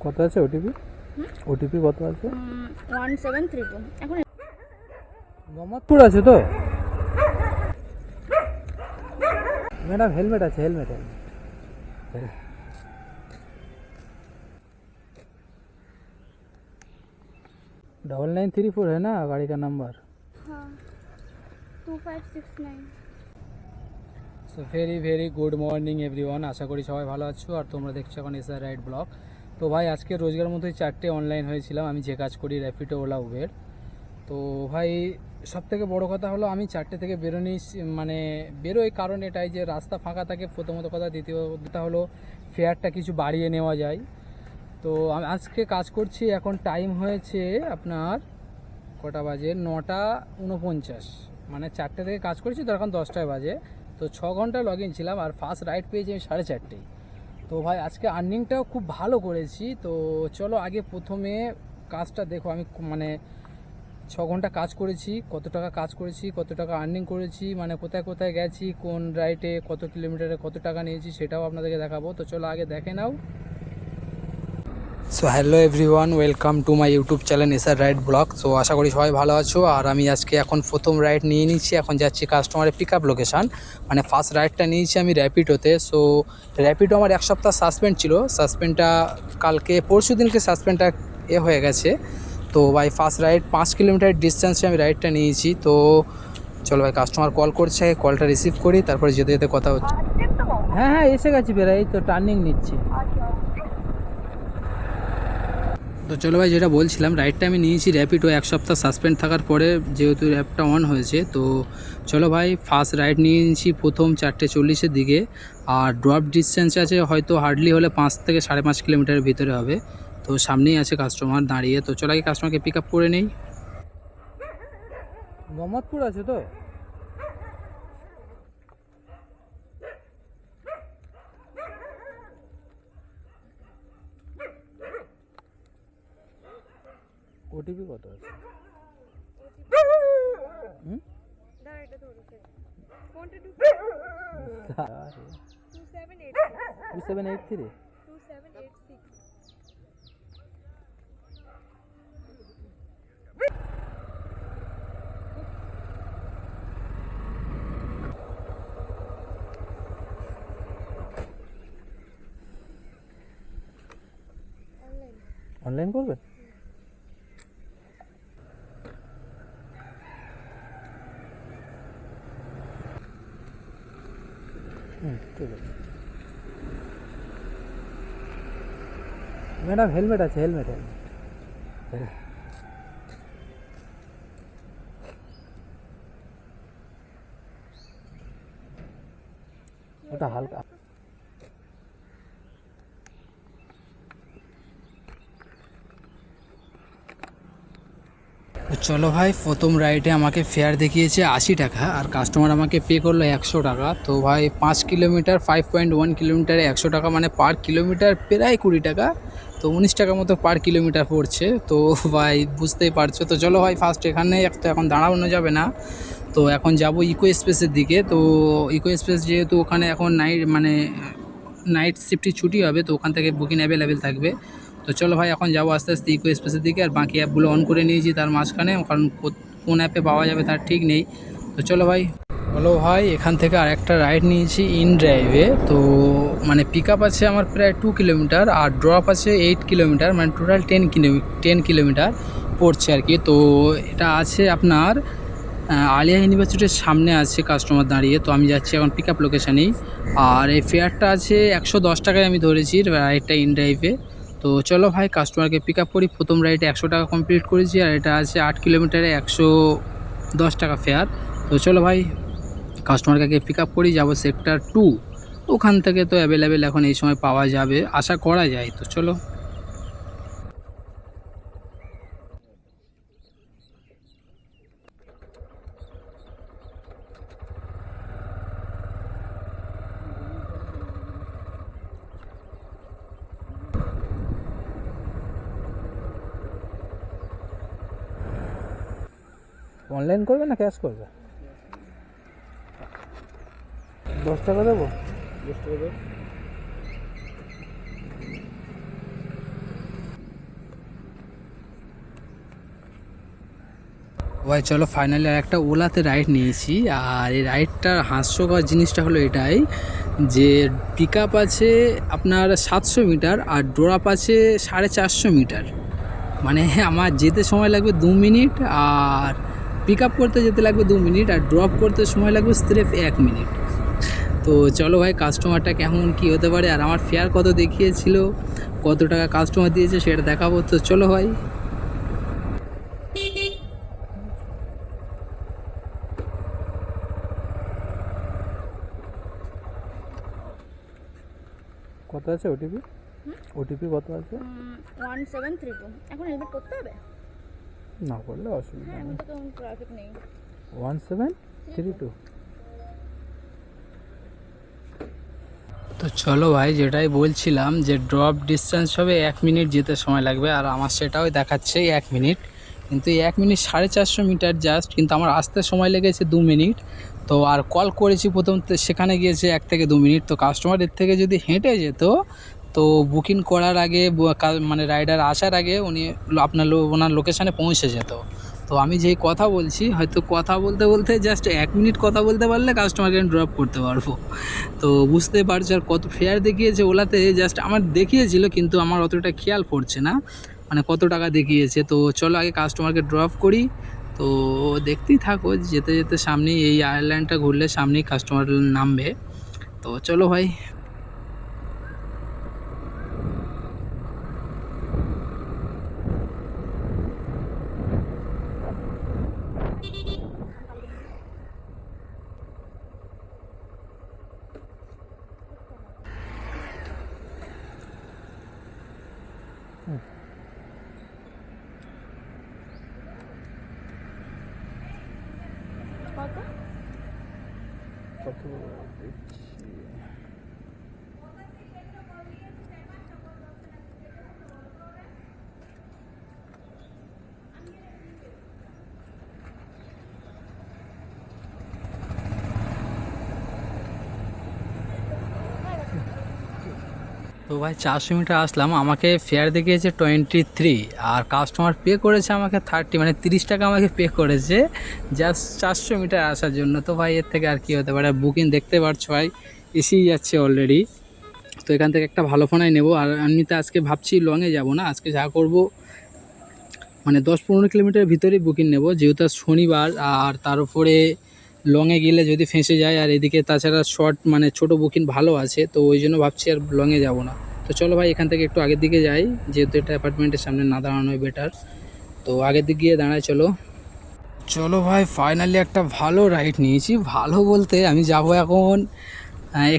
কত আছে OTP? OTP কত আছে? 1732 এখন মোহাম্মদপুর আছে তো ম্যাডাম? हेलमेट আছে, हेलमेट है। 9934 है ना गाड़ी का नंबर? हाँ 2569। So very good morning everyone, আশা করি সবাই ভালো আছো। আর তোমরা দেখছো এখন এসআর রাইড ব্লগ। তো ভাই আজকে রোজগার মতোই 4টে অনলাইন হয়েছিলাম। আমি যে কাজ করি র্যাপিডো, ওলা, উবের। তো ভাই সবথেকে বড় কথা হলো আমি 4টে থেকে বেরোই কারণ এটাই যে রাস্তা ফাঁকা থাকে প্রথমত কথা, দ্বিতীয় কথা হলো ফেয়ারটা কিছু বাড়িয়ে নেওয়া যায়। তো আমি আজকে কাজ করছি, এখন টাইম হয়েছে আপনার কটা বাজে, 9:49, মানে 4টে থেকে কাজ করেছি তো এখন 10টায় বাজে। তো 6 ঘন্টা লগ ইন ছিলাম আর ফার্স্ট রাইড পেয়েছি আমি 4:30। তো ভাই আজকে আর্নিংটাও খুব ভালো করেছি। তো চলো আগে প্রথমে কাজটা দেখো। আমি 6 ঘন্টা কাজ করেছি, কত টাকা কাজ করেছি, কত টাকা আর্নিং করেছি, মানে কোথায় কোথায় গেছি, কোন রাইডে কত কিলোমিটারে কত টাকা নিয়েছি সেটাও আপনাদেরকে দেখাবো। তো চলো আগে দেখে নাও। So hello everyone, welcome to my YouTube channel SR ride blog. So আশা করি সবাই ভালো আছো। আর আমি আজকে এখন প্রথম রাইড নিয়ে নিচ্ছি, এখন যাচ্ছি কাস্টমারের পিক আপ লোকেশান। মানে ফার্স্ট রাইডটা নিয়েছি আমি র্যাপিডোতে। সো র্যাপিডো আমার 1 সপ্তাহ সাসপেন্ড ছিল, সাসপেন্ডটা কালকে পরশু দিনকে সাসপেন্ডটা হয়ে গেছে। তো ভাই ফার্স্ট রাইড 5 কিলোমিটার ডিস্টেন্সে আমি রাইডটা নিয়েছি। তো চলো ভাই কাস্টমার কল করছে, কলটা রিসিভ করি, তারপরে যেতে যেতে কথা হচ্ছে। হ্যাঁ এসে গেছি বেরা, এই তো টার্নিং নিচ্ছি। তো চলো ভাই যেটা বলছিলাম, রাইডটা আমি নিয়েছি র্যাপিডো 1 সপ্তাহ সাসপেন্ড থাকার পরে, যেহেতু অ্যাপটা অন হয়েছে। তো চলো ভাই ফার্স্ট রাইড নিয়ে নিয়েছি প্রথম 4:40-এর দিকে। আর ড্রপ ডিস্টেন্স আছে হয়তো হার্ডলি হলে 5 থেকে 5.5 কিলোমিটারের ভিতরে হবে। তো সামনেই আছে কাস্টমার দাঁড়িয়ে। তো চলো আগে কাস্টমারকে পিক আপ করে নেই। মোহাম্মদপুর আছে তো? ওটিপি কত আছে? দাঁড়া, এটা ধরেছে ফোনটা 2783 2786। অনলাইন করবে? ঠিক আছে ম্যাডাম, হেলমেট আছে, হেলমেট। ওটা হালকা। চলো ভাই প্রথম রাইডে আমাকে ফেয়ার দেখিয়েছে 80 টাকা আর কাস্টমার আমাকে পে করলো 100 টাকা। তো ভাই 5 কিলোমিটার 5.1 কিলোমিটারে 100 টাকা, মানে পার কিলোমিটার প্রায় 20 টাকা। তো 19 টাকা মতো পার কিলোমিটার পড়ছে। তো ভাই বুঝতেই পারছো। তো চলো ভাই ফার্স্ট এখানে তো এখন দাঁড়ানো যাবে না, তো এখন যাব ইকো স্পেসের দিকে। তো ইকো স্পেস যেহেতু ওখানে এখন নাইট শিফটে ছুটি হবে, তো ওখান থেকে বুকিং অ্যাভেলেবেল থাকবে। তো চলো ভাই এখন যাবো আস্তে আস্তে ইকো স্পেসের দিকে। আর বাকি অ্যাপগুলো অন করে নিয়েছি তার মাঝখানে, কারণ কোন অ্যাপে পাওয়া যাবে তার ঠিক নেই। তো চলো ভাই এখান থেকে আর একটা রাইড নিয়েছি ইন ড্রাইভে। তো মানে পিক আপ আছে আমার প্রায় 2 কিলোমিটার আর ড্রপ আছে 8 কিলোমিটার, মানে টোটাল 10 কিলোমিটার পড়ছে আর কি। তো এটা আছে আপনার আলিয়া ইউনিভার্সিটির সামনে আছে কাস্টমার দাঁড়িয়ে। তো আমি যাচ্ছি এখন পিক আপ লোকেশানেই। আর এই ফেয়ারটা আছে 110 টাকায় আমি ধরেছি রাইডটা ইন ড্রাইভে। তো চলো ভাই কাস্টমারকে পিক আপ করি। প্রথম রাইডে 100 টাকা কমপ্লিট করেছি আর এটা আছে 8 কিলোমিটারে 110 টাকা ফেয়ার। তো চলো ভাই কাস্টমারকে আগে পিক আপ করি, যাবো সেক্টর 2। ওখান থেকে তো অ্যাভেলেবেল এখন এই সময় পাওয়া যাবে, আশা করা যায়। তো চলো অনলাইন করবে না ক্যাশ করবে? 10 টাকা দেবো? 10 টাকা দেবো। ভাই চলো ফাইনালি আর একটা ওলাতে রাইড নিয়েছি। আর এই রাইডটার হাস্যকর জিনিসটা হলো এটাই যে পিক আপ আছে আপনার 700 মিটার আর ড্রপ আছে 450 মিটার। মানে আমার যেতে সময় লাগবে 2 মিনিট, আর পিক আপ করতে যেতে লাগবে 2 মিনিট, আর ড্রপ করতে সময় লাগবে স্রেফ 1 মিনিট। তো চলো ভাই কাস্টমারটা কেমন কি হতে পারে, আর আমার ফেয়ার কত দেখিয়েছিল, কত টাকা কাস্টমার দিয়েছে সেটা দেখাবো। তো চলো ভাই। কত আছে ওটিপি? ওটিপি কত আছে? 1732। এখন হেলমেট করতে হবে? না করলে অসুবিধা হ্যাঁ, নেই। এখন তো কোনো ট্রাফিক নেই। 1732। তো চলো ভাই, যেটাই বলছিলাম যে ড্রপ ডিস্টেন্স হবে 1 মিনিট যেতে সময় লাগবে, আর আমার সেটাও দেখাচ্ছে 1 মিনিট, কিন্তু 1 মিনিট 450 মিটার জাস্ট, কিন্তু আমার আসতে সময় লেগেছে 2 মিনিট। তো আর কল করেছি প্রথম, সেখানে গিয়েছে 1 থেকে 2 মিনিট। তো কাস্টমারের থেকে যদি হেঁটে যেত তো বুকিং করার আগে মানে রাইডার আসার আগে উনি আপনার ওনার লোকেশানে পৌঁছে যেত। তো আমি যেই কথা বলছি, হয়তো কথা বলতে বলতে জাস্ট 1 মিনিট কথা বলতে পারলে কাস্টমারকে আমি ড্রপ করতে পারবো। তো বুঝতে পারছো আর কত ফেয়ার দেখিয়েছে ওলাতে, জাস্ট আমার দেখিয়েছিল কিন্তু আমার অতটা খেয়াল পড়ছে না মানে কত টাকা দেখিয়েছে। তো চলো আগে কাস্টমারকে ড্রপ করি। তো দেখতেই থাকো, যেতে যেতে সামনেই এই আয়ারল্যান্ডটা ঘুরলে সামনেই কাস্টমার নামবে। তো চলো ভাই। কত? কত তো ভাই 400 মিটার আসলাম, আমাকে ফেয়ার দেখিয়েছে 23, আর কাস্টমার পে করেছে আমাকে 30, মানে 30 টাকা আমাকে পে করেছে জাস্ট 400 মিটার আসার জন্য। তো ভাই এর থেকে আর কি হতে পারে। বুকিং দেখতে পারছো ভাই এসেই যাচ্ছে অলরেডি। তো এখান থেকে একটা ভালো ফোনাই নেবো। আর এমনিতে আজকে ভাবছি লংয়ে যাব না, আজকে যা করব মানে 10-15 কিলোমিটার ভিতরেই বুকিং নেব, যেহেতু শনিবার। আর তার উপরে লংয়ে গেলে যদি ফেঁসে যায়, আর এদিকে তাছাড়া শর্ট মানে ছোট বুকিং ভালো আছে, তো ওই জন্য ভাবছি আর লংয়ে যাব না। তো চলো ভাই এখান থেকে একটু আগের দিকে যাই, যেহেতু এটা অ্যাপার্টমেন্টের সামনে না দাঁড়ানোই বেটার। তো আগের দিকে গিয়ে দাঁড়ায় চলো। চলো ভাই ফাইনালি একটা ভালো রাইড নিয়েছি। ভালো বলতে আমি যাব এখন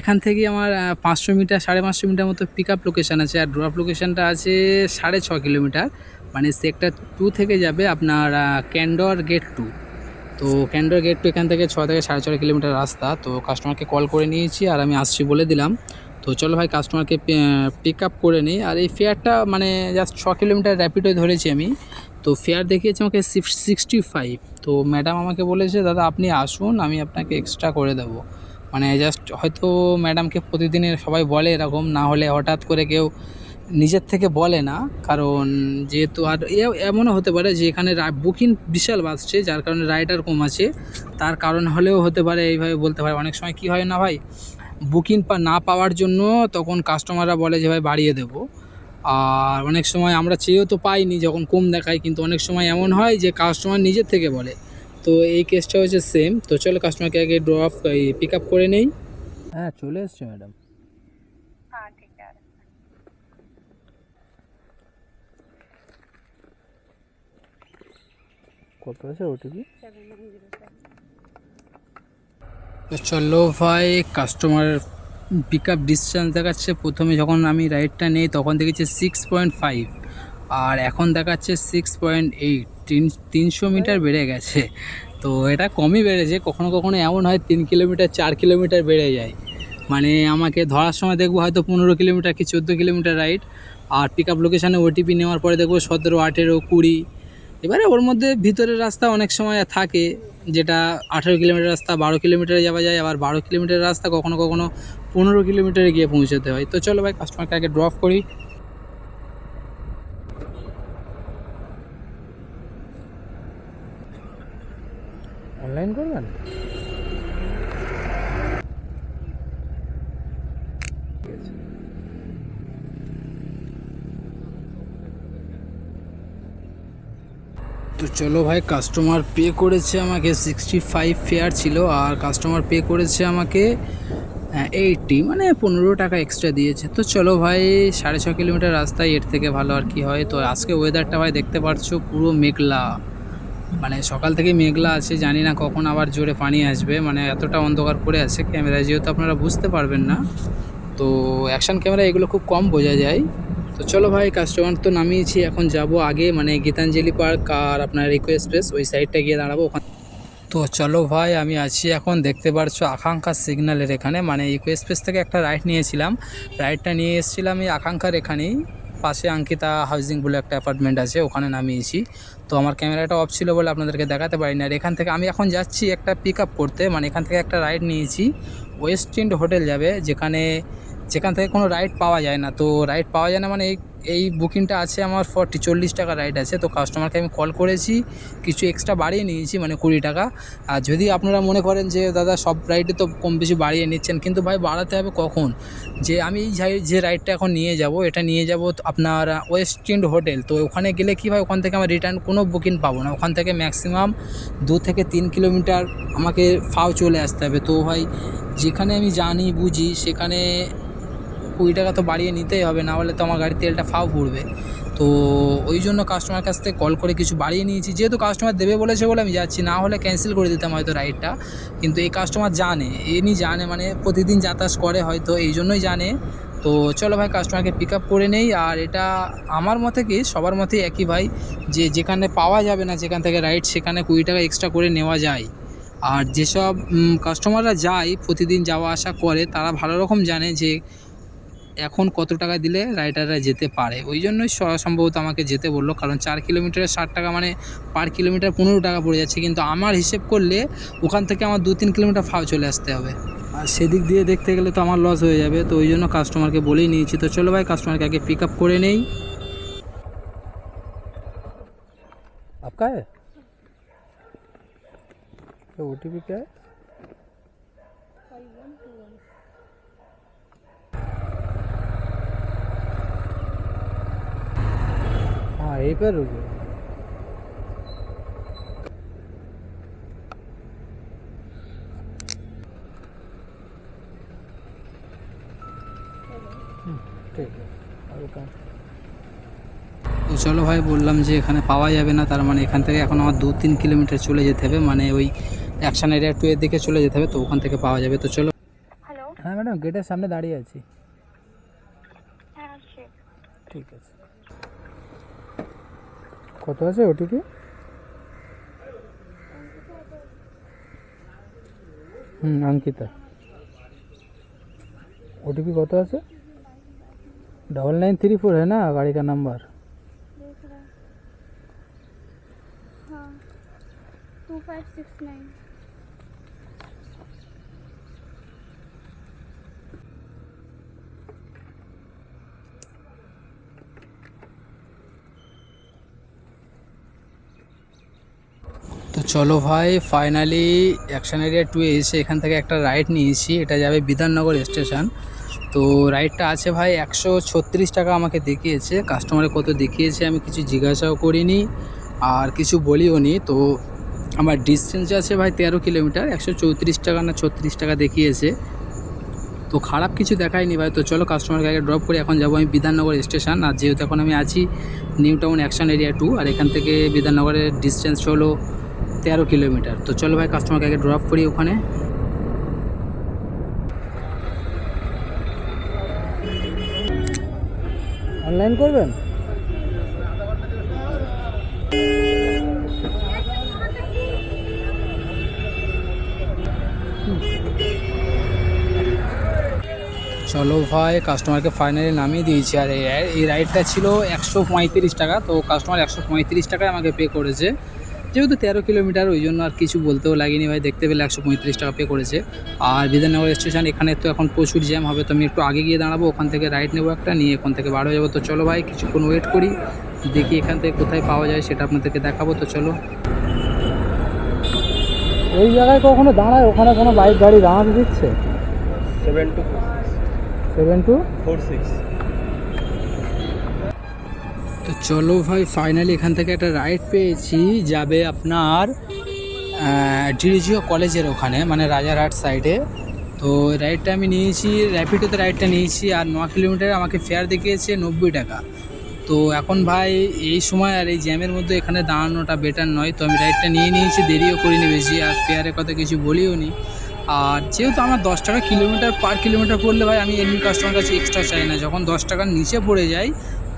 এখান থেকে আমার 500 মিটার 550 মিটার মতো পিক আপ লোকেশান আছে, আর ড্রপ লোকেশানটা আছে 6.5 কিলোমিটার, মানে সেক্টর 2 থেকে যাবে আপনার ক্যান্ডর গেট 2। তো ক্যান্ডর গেট 2 এখান থেকে 6 থেকে 6.5 কিলোমিটার রাস্তা। তো কাস্টমারকে কল করে নিয়েছি আর আমি আসছি বলে দিলাম। তো চলো ভাই কাস্টমারকে পিক আপ করে নিই। আর এই ফেয়ারটা মানে জাস্ট 6 কিলোমিটার র্যাপিডোয় ধরেছি আমি। তো ফেয়ার দেখিয়েছে আমাকে 65। তো ম্যাডাম আমাকে বলেছে দাদা আপনি আসুন, আমি আপনাকে এক্সট্রা করে দেবো। মানে জাস্ট হয়তো ম্যাডামকে প্রতিদিনের সবাই বলে এরকম, না হলে হঠাৎ করে কেউ নিজের থেকে বলে না। কারণ যেহেতু আর এমনও হতে পারে যে এখানে বুকিং বিশাল বাড়ছে, যার কারণে রাইডার কম আছে, তার কারণ হলেও হতে পারে এইভাবে বলতে পারে। অনেক সময় কি হয় না ভাই, বুকিং না পাওয়ার জন্য তখন কাস্টমাররা বলে যে ভাই বাড়িয়ে দেবো। আর অনেক সময় আমরা চেয়েও তো পাইনি যখন কম দেখায়, কিন্তু অনেক সময় এমন হয় যে কাস্টমার নিজের থেকে বলে। তো এই কেসটা হচ্ছে সেম। তো চলো কাস্টমারকে আগে ড্রপ পিক আপ করে নেই। হ্যাঁ চলে এসছে ম্যাডাম। হ্যাঁ ঠিক আছে। কত আছে ওটিপি? 707। তো চলো ভাই কাস্টমার পিক আপ ডিস্টেন্স দেখাচ্ছে, প্রথমে যখন আমি রাইডটা নেই তখন দেখেছি 6.5, আর এখন দেখাচ্ছে 6.8। 300 মিটার বেড়ে গেছে। তো এটা কমই বেড়েছে, কখনো কখনো এমন হয় 3 কিলোমিটার 4 কিলোমিটার বেড়ে যায়। মানে আমাকে ধরার সময় দেখবো হয়তো 15 কিলোমিটার কি 14 কিলোমিটার রাইড, আর পিক আপ লোকেশানে ওটিপি নেওয়ার পরে দেখবো 17, 18, 20। এবারে ওর মধ্যে ভিতরের রাস্তা অনেক সময় থাকে, যেটা 18 কিলোমিটার রাস্তা 12 কিলোমিটারে যাওয়া যায়, আবার 12 কিলোমিটার রাস্তা কখনো কখনো 15 কিলোমিটারে গিয়ে পৌঁছাতে হয়। তো চলো ভাই কাস্টমারকে আগে ড্রপ করি। অনলাইন করবেন? তো চলো ভাই, কাস্টমার পে করেছে আমাকে 65 ফেয়ার ছিল, আর কাস্টমার পে করেছে আমাকে 80, মানে 15 টাকা এক্সট্রা দিয়েছে। তো চলো ভাই, 6.5 কিলোমিটার রাস্তায় এর থেকে ভালো আর কি হয়। তো আজকে ওয়েদারটা ভাই দেখতে পাচ্ছো পুরো মেঘলা, মানে সকাল থেকে মেঘলা আছে, জানি না কখন আবার জোরে পানি আসবে, মানে এতটা অন্ধকার করে আছে ক্যামেরায়, যেহেতু আপনারা বুঝতে পারবেন না। তো অ্যাকশন ক্যামেরা এগুলো খুব কম বোঝা যায়। তো চলো ভাই, কাস্টমার তো নামিয়েছি, এখন যাব আগে, মানে গীতাঞ্জলি পার্ক আর আপনার ইকো এক্সপ্রেস ওই সাইডটা গিয়ে দাঁড়াবো ওখানে। তো চলো ভাই, আমি আছি এখন, দেখতে পারছো আকাঙ্ক্ষা সিগন্যালের এখানে, মানে ইকো এক্সপ্রেস থেকে একটা রাইড নিয়েছিলাম, রাইডটা নিয়ে এসেছিলাম এই আকাঙ্ক্ষার এখানেই, পাশে অঙ্কিতা হাউজিং বলে একটা অ্যাপার্টমেন্ট আছে, ওখানে নামিয়েছি। তো আমার ক্যামেরাটা অফ ছিল বলে আপনাদেরকে দেখাতে পারিনি। আর এখান থেকে আমি এখন যাচ্ছি একটা পিক আপ করতে, মানে এখান থেকে একটা রাইড নিয়েছি, ওয়েস্ট ইন্ড হোটেল যাবে, যেখান থেকে কোনো রাইড পাওয়া যায় না। তো রাইড পাওয়া যায় না মানে এই বুকিংটা আছে আমার 40 টাকা রাইড আছে। তো কাস্টমারকে আমি কল করেছি, কিছু এক্সট্রা বাড়িয়ে নিয়েছি, মানে 20 টাকা। আর যদি আপনারা মনে করেন যে দাদা সব রাইডে তো কম বেশি বাড়িয়ে নিচ্ছেন, কিন্তু ভাই বাড়াতে হবে কখন, যে আমি যে রাইডটা এখন নিয়ে যাব, এটা নিয়ে যাব আপনার ওয়েস্ট ইন্ড হোটেল। তো ওখানে গেলে কী ভাই, ওখান থেকে আমার রিটার্ন কোনো বুকিং পাবো না, ওখান থেকে ম্যাক্সিমাম 2 থেকে 3 কিলোমিটার আমাকে ফাও চলে আসতে হবে। তো ভাই যেখানে আমি জানি বুঝি সেখানে 20 টাকা তো বাড়িয়ে নিতেই হবে, না হলে তো আমার গাড়ির তেলটা ফাও পড়বে। তো ওই জন্য কাস্টমার কাছ থেকে কল করে কিছু বাড়িয়ে নিয়েছি, যেহেতু কাস্টমার দেবে বলেছে বলে আমি যাচ্ছি, না হলে ক্যান্সেল করে দিতাম হয়তো রাইডটা। কিন্তু এই কাস্টমার জানে, মানে প্রতিদিন যাতায়াত করে হয়তো, এই জন্যই জানে। তো চলো ভাই, কাস্টমারকে পিক আপ করে নেই। আর এটা আমার মতে কি সবার মতেই একই ভাই, যে যেখানে পাওয়া যাবে না যেখান থেকে রাইড, সেখানে 20 টাকা এক্সট্রা করে নেওয়া যায়। আর যেসব কাস্টমাররা যায় প্রতিদিন যাওয়া আসা করে, তারা ভালো রকম জানে যে এখন কত টাকা দিলে রাইডাররা যেতে পারে, ওই জন্যই সম্ভবত আমাকে যেতে বললো। কারণ 4 কিলোমিটারে 60 টাকা, মানে পার কিলোমিটার 15 টাকা পড়ে যাচ্ছে, কিন্তু আমার হিসেব করলে ওখান থেকে আমার 2-3 কিলোমিটার ফাও চলে আসতে হবে, আর সেদিক দিয়ে দেখতে গেলে তো আমার লস হয়ে যাবে। তো ওই জন্য কাস্টমারকে বলেই নিয়েছি। তো চলো ভাই, কাস্টমারকে আগে পিক আপ করে নেই। आपका है तो OTP क्या है? 5121। हाँ यहीं पर रुको। ঠিক আছে, ওয়েলকাম। তো চলো ভাই, বললাম যে এখানে পাওয়া যাবে না, তার মানে এখান থেকে এখন আমার 2-3 কিলোমিটার চলে যেতে হবে, মানে ওই অ্যাকশন এরিয়া 2 এর দিকে চলে যেতে হবে, তো ওখান থেকে পাওয়া যাবে। তো চলো। হ্যালো। হ্যাঁ ম্যাডাম, গেটের সামনে দাঁড়িয়ে আছি। হ্যাঁ ঠিক। ঠিক আছে। কত আছে ওটিপি? अंकिता। ओटीपी कत আছে? 9934 है ना गाड़ी का नंबर? देख रहा है। हाँ 2569। তো চলো ভাই, ফাইনালি অ্যাকশন এরিয়া 2 এসে এখান থেকে একটা রাইড নিয়েছি, এটা যাবে বিধাননগর স্টেশন। তো রাইডটা আছে ভাই 136 টাকা আমাকে দেখিয়েছে, কাস্টমারে কত দেখিয়েছে আমি কিছু জিজ্ঞাসাও করিনি আর কিছু বলিও নি। তো আমার ডিস্টেন্স আছে ভাই 13 কিলোমিটার, 134 টাকা না 36 টাকা দেখিয়েছে, তো খারাপ কিছু দেখায়নি ভাই। তো চলো কাস্টমারকে আগে ড্রপ করে এখন যাবো আমি বিধাননগর স্টেশন। আর যেহেতু এখন আমি আছি নিউ টাউন অ্যাকশন এরিয়া 2, আর এখান থেকে বিধাননগরের ডিস্টেন্স হলো 13 কিলোমিটার। তো চলো ভাই, কাস্টমারকে আগে ড্রপ করি ওখানে। অনলাইন করবেন? চলো ভাই, কাস্টমারকে ফাইনালি নামিয়ে দিয়েছি। আর এই রাইডটা ছিল 135 টাকা, তো কাস্টমার 135 টাকায় আমাকে পে করেছে, যেহেতু 13 কিলোমিটার, ওই জন্য আর কিছু বলতেও লাগেনি ভাই, দেখতে পেলে 135 টাকা পে করেছে। আর বিধাননগর স্টেশন এখানে তো এখন প্রচুর জ্যাম হবে, তো আমি একটু আগে গিয়ে দাঁড়াবো, ওখান থেকে রাইড নেবো একটা, নিয়ে এখান থেকে বার হয়ে যাবো। তো চলো ভাই, কিছুক্ষণ ওয়েট করি, দেখি এখান থেকে কোথায় পাওয়া যায় সেটা আপনাদেরকে দেখাবো। তো চলো। ওই জায়গায় কখনো দাঁড়ায়, ওখানে কোনো বাইক গাড়ি দাঁড়াতে দিচ্ছে? 7246 তো চলো ভাই, ফাইনালি এখান থেকে একটা রাইড পেয়েছি, যাবে আপনার ডিরিজিও কলেজের ওখানে, মানে রাজারহাট সাইডে। তো রাইডটা আমি নিয়েছি, র্যাপিডোতে রাইডটা নিয়েছি, আর 9 কিলোমিটার আমাকে ফেয়ার দেখিয়েছে 90 টাকা। তো এখন ভাই এই সময় আর এই জ্যামের মধ্যে এখানে দাঁড়ানোটা বেটার নয়, তো আমি রাইডটা নিয়ে নিয়েছি, দেরিও করিনি বেশি, আর ফেয়ারের কথা কিছু বলিও নি। আর যেহেতু আমার 10 টাকা কিলোমিটার পার কিলোমিটার পড়লে ভাই আমি এমনি কাস্টমার কাছে এক্সট্রা চাই না, যখন 10 টাকার নিচে পড়ে যায়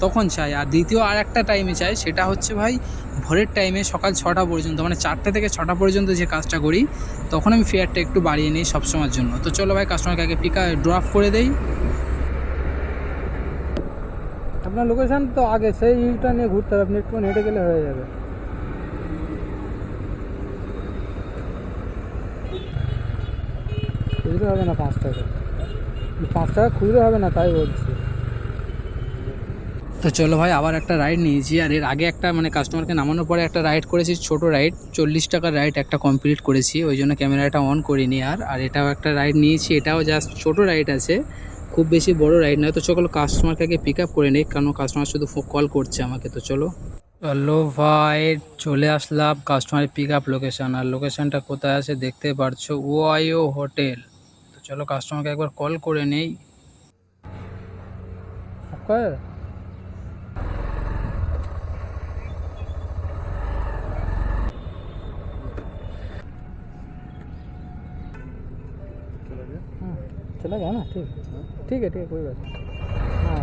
তখন চাই। আর দ্বিতীয় আর একটা টাইমে চাই, সেটা হচ্ছে ভাই ভোরের টাইমে, সকাল 6টা পর্যন্ত, মানে 4টে থেকে 6টা পর্যন্ত যে কাজটা করি, তখন আমি ফেয়ারটা একটু বাড়িয়ে নিই সবসময়ের জন্য। তো চলো ভাই, কাস্টমারকে আগে ড্রপ করে দেই। আপনার লোকেশান তো আগে, সেই ইউটা নিয়ে ঘুরতে হবে, আপনি একটু হেঁটে গেলে হয়ে যাবে। খুচরো হবে না 5 টাকা, 5 টাকা খুচরো হবে না, তাই বলছি। তো চলো ভাই, আবার একটা রাইড নিয়েছি, আর এর আগে একটা মানে কাস্টমারকে নামানোর পরে একটা রাইড করেছি, ছোট রাইড, 40 টাকার রাইড একটা কমপ্লিট করেছি, ওই জন্য ক্যামেরাটা অন করিনি। আর এটাও একটা রাইড নিয়েছি, এটাও জাস্ট ছোট রাইড আছে, খুব বেশি বড় রাইড নয়। তো চলো কাস্টমারকে আগে পিক আপ করে নিই, কারণ কাস্টমার শুধু কল করছে আমাকে। তো চলো ভাই, চলে আসলাম কাস্টমারের পিক আপ লোকেশান, আর লোকেশানটা কোথায় আছে দেখতে পারছো, ওআইও হোটেল। তো চলো কাস্টমারকে একবার কল করে নেই। चला गया ना, ठीक ठीक है ठीक है, कोई बात नहीं। हाँ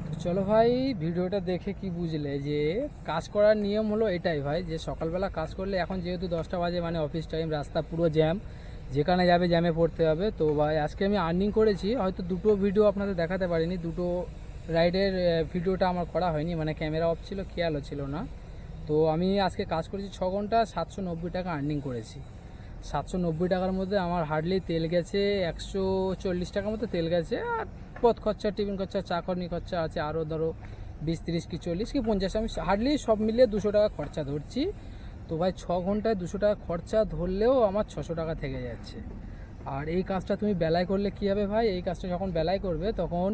তো চলো ভাই, ভিডিওটা দেখে কি বুঝলে, যে কাজ করার নিয়ম হলো এটাই ভাই, যে সকালবেলা কাজ করলে, এখন যেহেতু 10টা বাজে, মানে অফিস টাইম, রাস্তা পুরো জ্যাম, যেখানে যাবে জ্যামে পড়তে হবে। তো ভাই আজকে আমি আর্নিং করেছি, হয়তো দুটো ভিডিও আপনাদের দেখাতে পারিনি, দুটো রাইডের ভিডিওটা আমার করা হয়নি, মানে ক্যামেরা অফ ছিল, খেয়ালও ছিল না। তো আমি আজকে কাজ করেছি 6 ঘন্টা, 790 টাকা আর্নিং করেছি। 790 টাকার মধ্যে আমার হার্ডলি তেল গেছে 140 টাকার মতো তেল গেছে, আর পথ খরচা, টিফিন খরচা, চা খরনি খরচা আছে, আরও ধরো 20, 30 কি 40 কি 50, আমি হার্ডলি সব মিলিয়ে 200 টাকা খরচা ধরছি। তো ভাই 6 ঘন্টায় 200 টাকা খরচা ধরলেও আমার 600 টাকা থেকে যাচ্ছে। আর এই কাজটা তুমি বেলায় করলে কী হবে ভাই, এই কাজটা যখন বেলায় করবে তখন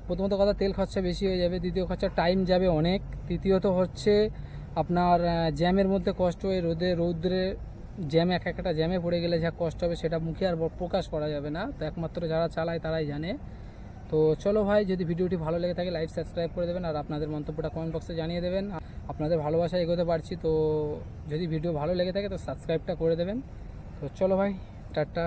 প্রথমত কথা তেল খরচা বেশি হয়ে যাবে, দ্বিতীয় খরচা টাইম যাবে অনেক, তৃতীয়ত হচ্ছে আপনার জ্যামের মধ্যে কষ্ট, হয়ে রৌদ্রে জ্যামে, একটা জ্যামে পড়ে গেলে যা কষ্ট হবে সেটা মুখে আর প্রকাশ করা যাবে না, তো একমাত্র যারা চালায় তারাই জানে। তো চলো ভাই, যদি ভিডিওটি ভালো লেগে থাকে লাইক সাবস্ক্রাইব করে দেবেন, আর আপনাদের মন্তব্যটা কমেন্ট বক্সে জানিয়ে দেবেন। আপনাদের ভালোবাসা এগোতে পারছি, তো যদি ভিডিও ভালো লেগে থাকে তো সাবস্ক্রাইবটা করে দেবেন। তো চলো ভাই, টাটা।